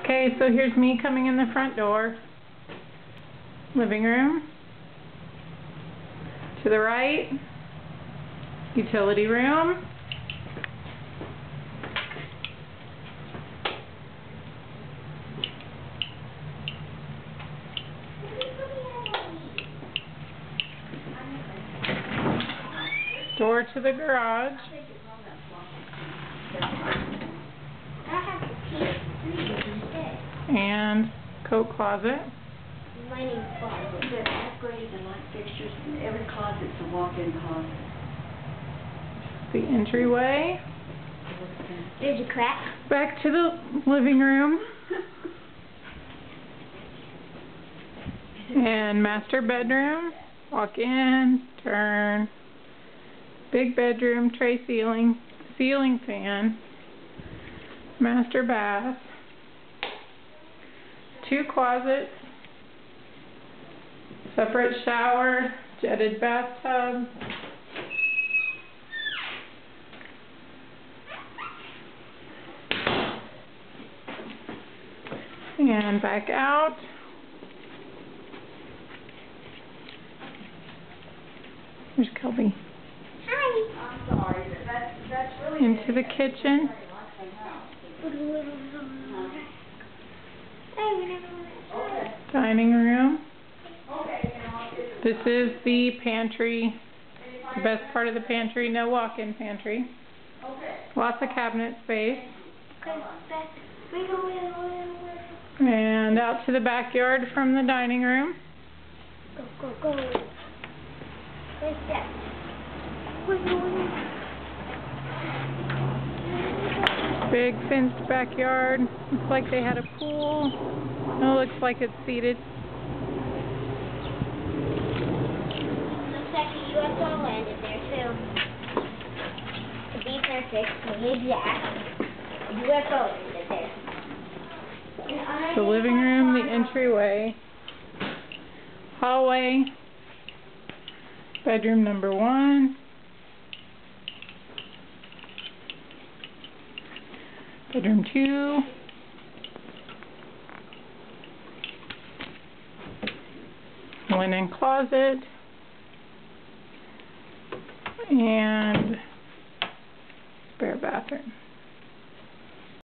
Okay, so here's me coming in the front door. Living room. To the right, utility room. Door to the garage. And coat closet. Lining closet. They're upgraded and light fixtures. Every closet's a walk-in closet. The entryway. There's a crack. Back to the living room. And master bedroom. Walk in, turn. Big bedroom, tray ceiling, ceiling fan. Master bath. 2 closets. Separate shower, jetted bathtub. And back out. There's Kelby. Hi. I'm sorry, but that's really Into the kitchen. Dining room. This is the pantry. The best part of the pantry, no walk-in pantry. Lots of cabinet space. And out to the backyard from the dining room. Go, go, go. Where's that? Big fenced backyard. Looks like they had a pool. No, looks like it's seated. Looks like a UFO landed there too. To be perfect, to be exact, a UFO landed there. The living room, the entryway, hallway, bedroom number 1, bedroom 2, linen closet, and spare bathroom.